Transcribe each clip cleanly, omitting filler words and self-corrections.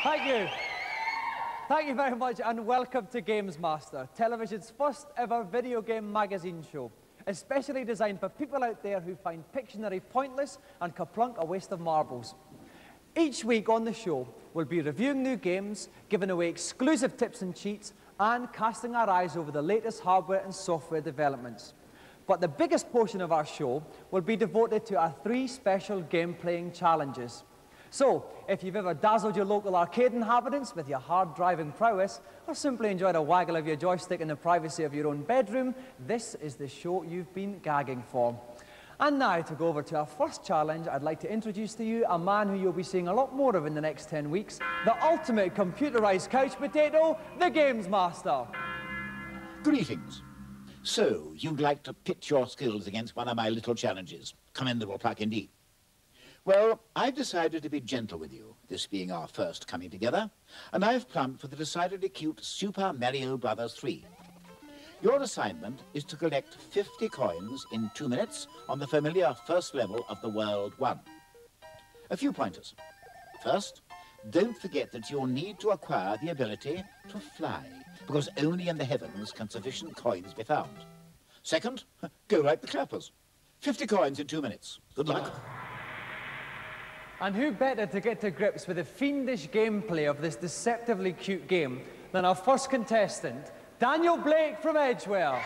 Thank you. Thank you very much, and welcome to Gamesmaster, television's first ever video game magazine show, especially designed for people out there who find Pictionary pointless and Kaplunk a waste of marbles. Each week on the show, we'll be reviewing new games, giving away exclusive tips and cheats, and casting our eyes over the latest hardware and software developments. But the biggest portion of our show will be devoted to our 3 special game-playing challenges. So, if you've ever dazzled your local arcade inhabitants with your hard-driving prowess, or simply enjoyed a waggle of your joystick in the privacy of your own bedroom, this is the show you've been gagging for. And now, to go over to our first challenge, I'd like to introduce to you a man who you'll be seeing a lot more of in the next 10 weeks, the ultimate computerized couch potato, the Gamesmaster. Greetings. So, you'd like to pit your skills against one of my little challenges. Commendable pluck indeed. Well, I've decided to be gentle with you, this being our first coming together, and I've plumbed for the decidedly cute Super Mario Bros. 3. Your assignment is to collect 50 coins in 2 minutes on the familiar first level of the World 1. A few pointers. First, don't forget that you'll need to acquire the ability to fly, because only in the heavens can sufficient coins be found. Second, go like the clappers. 50 coins in 2 minutes. Good luck. And who better to get to grips with the fiendish gameplay of this deceptively cute game than our first contestant, Daniel Blake from Edgeware.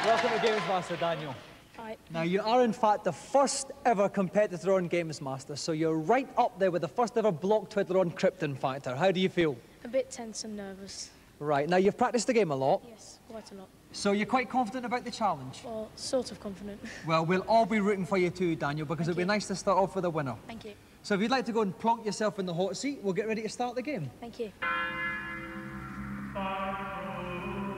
Welcome to Gamesmaster, Daniel. Hi. Now, you are, in fact, the first ever competitor on Gamesmaster, so you're right up there with the first ever block twiddler on Krypton Factor. How do you feel? A bit tense and nervous. Right. Now, you've practiced the game a lot. Yes, quite a lot. So you're quite confident about the challenge? Well, sort of confident. Well, we'll all be rooting for you too, Daniel, because it'd be nice to start off with a winner. Thank you. So if you'd like to go and plonk yourself in the hot seat, we'll get ready to start the game. Thank you.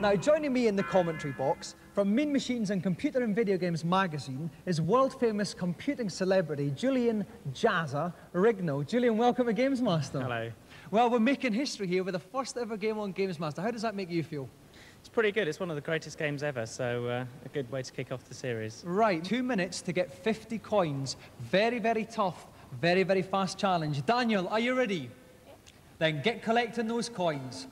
Now, joining me in the commentary box, from Mean Machines and Computer and Video Games magazine, is world-famous computing celebrity Julian Jazza Rigno. Julian, welcome to Gamesmaster. Hello. Well, we're making history here with the first ever game on Gamesmaster. How does that make you feel? It's pretty good. It's one of the greatest games ever, so a good way to kick off the series. Right, 2 minutes to get 50 coins. Very, very tough, very, very fast challenge. Daniel, are you ready? Yep. Then get collecting those coins.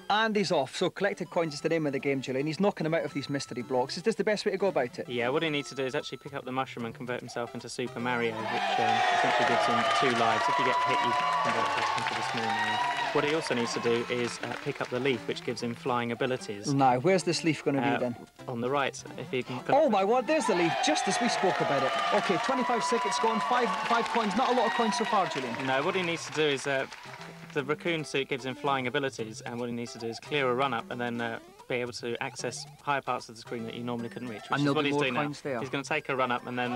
And he's off. So collected coins is the name of the game, Julian. He's knocking them out of these mystery blocks. Is this the best way to go about it? Yeah, what he needs to do is actually pick up the mushroom and convert himself into Super Mario, which essentially gives him 2 lives. If you get hit, you convert back into the small Mario. What he also needs to do is pick up the leaf, which gives him flying abilities. Now, where's this leaf going to be then? On the right, if he can... Oh my word, there's the leaf, just as we spoke about it. OK, 25 seconds gone, five coins. Not a lot of coins so far, Julian. No, what he needs to do is... the raccoon suit gives him flying abilities, and what he needs to do is clear a run-up and then be able to access higher parts of the screen that you normally couldn't reach, which is what he's doing now. He's going to take a run-up and then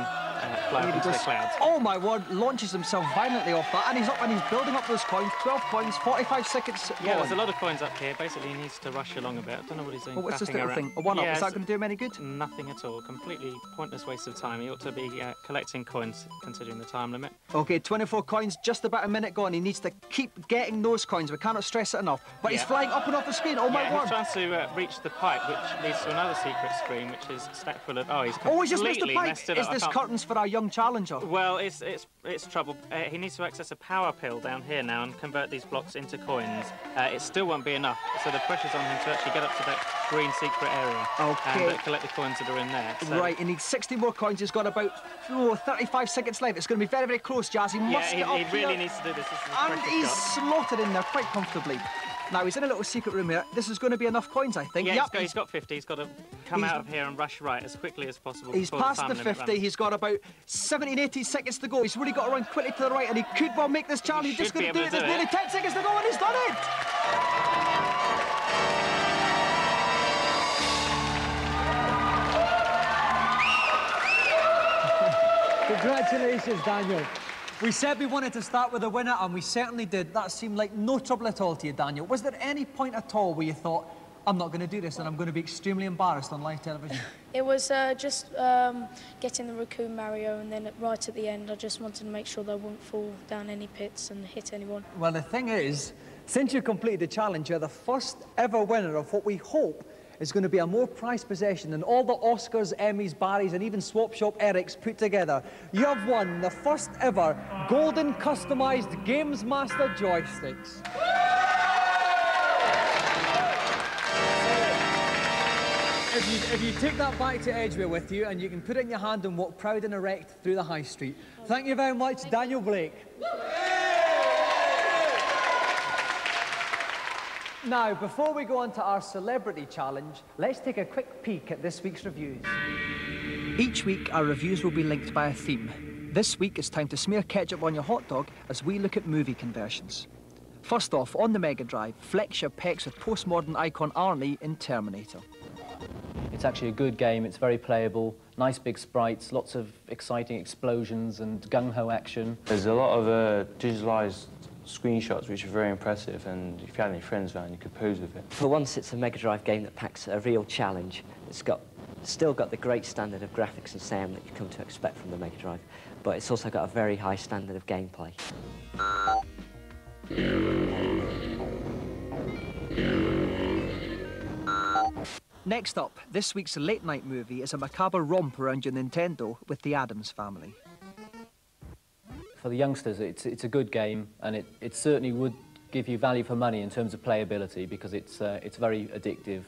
fly up into the clouds. Oh my word, launches himself violently off that, and he's up and he's building up those coins. 12 coins, 45 seconds. Yeah, there's a lot of coins up here. Basically, he needs to rush along a bit. I don't know what he's doing. Well, what's this little around. thing? A one-up? Yeah, is that going to do him any good? Nothing at all. Completely pointless waste of time. He ought to be collecting coins, considering the time limit. OK, 24 coins, just about a minute gone. He needs to keep getting those coins. We cannot stress it enough. But he's flying up and off the screen. Oh my word! He's trying to reach the pipe, which leads to another secret screen, which is stacked full of... Oh, he's just missed the pipe. Messed it up. Is this curtains for our young challenger? Well, it's trouble. He needs to access a power pill down here now and convert these blocks into coins. It still won't be enough, so the pressure's on him to actually get up to that green secret area and collect the coins that are in there. So. Right, he needs 60 more coins. He's got about 35 seconds left. It's going to be very, very close, Jazz. He must get up he really needs to do this. And he's slotted in there quite comfortably. Now, he's in a little secret room here. This is going to be enough coins, I think. Yeah, he's got 50. He's got to come out of here and rush right as quickly as possible. He's past the 50. He's got about 17, 18 seconds to go. He's really got to run quickly to the right, and he could well make this challenge. He's just going to do it. There's nearly 10 seconds to go, and he's done it! Congratulations, Daniel. We said we wanted to start with a winner, and we certainly did. That seemed like no trouble at all to you, Daniel. Was there any point at all where you thought, I'm not going to do this and I'm going to be extremely embarrassed on live television? It was just getting the raccoon Mario, and then right at the end, I just wanted to make sure that I wouldn't fall down any pits and hit anyone. Well, the thing is, Since you completed the challenge, you're the first ever winner of what we hope is going to be a more prized possession than all the Oscars, Emmys, Barrys, and even Swap Shop Erics put together. You have won the first ever golden customised Gamesmaster joysticks. If you take that back to Edgware with you, and you can put it in your hand and walk proud and erect through the high street. Thank you very much, Daniel Blake. Now, before we go on to our celebrity challenge, let's take a quick peek at this week's reviews. Each week, our reviews will be linked by a theme. This week, it's time to smear ketchup on your hot dog as we look at movie conversions. First off, on the Mega Drive, flex your pecs with postmodern icon Arnie in Terminator. It's actually a good game, it's very playable, nice big sprites, lots of exciting explosions and gung-ho action. There's a lot of digitalised screenshots which are very impressive, and if you had any friends around you could pose with it. For once, it's a Mega Drive game that packs a real challenge. It's still got the great standard of graphics and sound that you come to expect from the Mega Drive, but it's also got a very high standard of gameplay. Next up, this week's late night movie is a macabre romp around your Nintendo with the Addams Family. For the youngsters, it's a good game, and it certainly would give you value for money in terms of playability, because it's very addictive,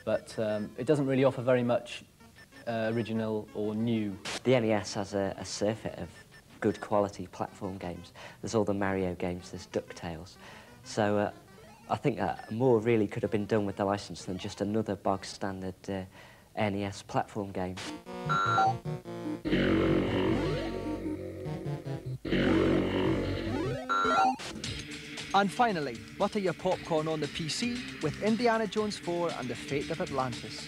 but it doesn't really offer very much original or new. The NES has a surfeit of good quality platform games. There's all the Mario games, there's DuckTales. So I think that more really could have been done with the license than just another bog standard NES platform game. And finally, butter your popcorn on the PC with Indiana Jones 4 and the Fate of Atlantis.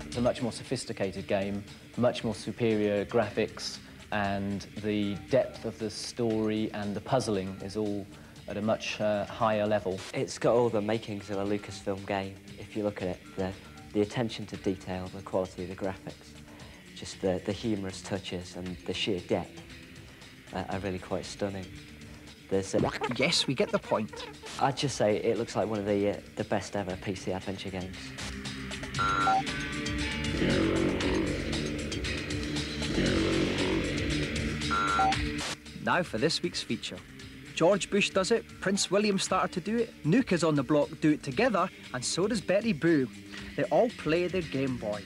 It's a much more sophisticated game, much more superior graphics, and the depth of the story and the puzzling is all at a much higher level. It's got all the makings of a Lucasfilm game. If you look at it, the attention to detail, the quality of the graphics, just the humorous touches and the sheer depth are really quite stunning. Yes, we get the point. I'd just say it looks like one of the best ever PC adventure games. Now for this week's feature. George Bush does it, Prince William started to do it, Nuke is on the block, do it together, and so does Betty Boo. They all play their Game Boy.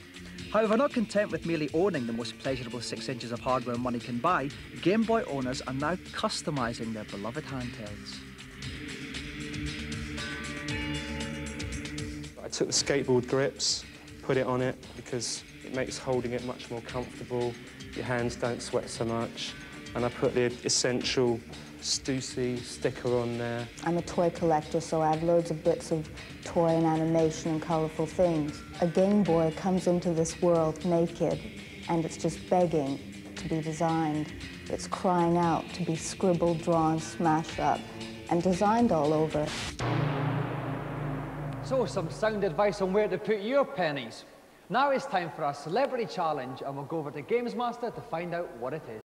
However, not content with merely owning the most pleasurable 6 inches of hardware money can buy, Game Boy owners are now customising their beloved handhelds. I took the skateboard grips, put it on it because it makes holding it much more comfortable, your hands don't sweat so much, and I put the essential Stussy sticker on there. I'm a toy collector, so I have loads of bits of toy and animation and colourful things. A Game Boy comes into this world naked, and it's just begging to be designed. It's crying out to be scribbled, drawn, smashed up, and designed all over. So, some sound advice on where to put your pennies. Now it's time for our celebrity challenge, and we'll go over to Gamesmaster to find out what it is.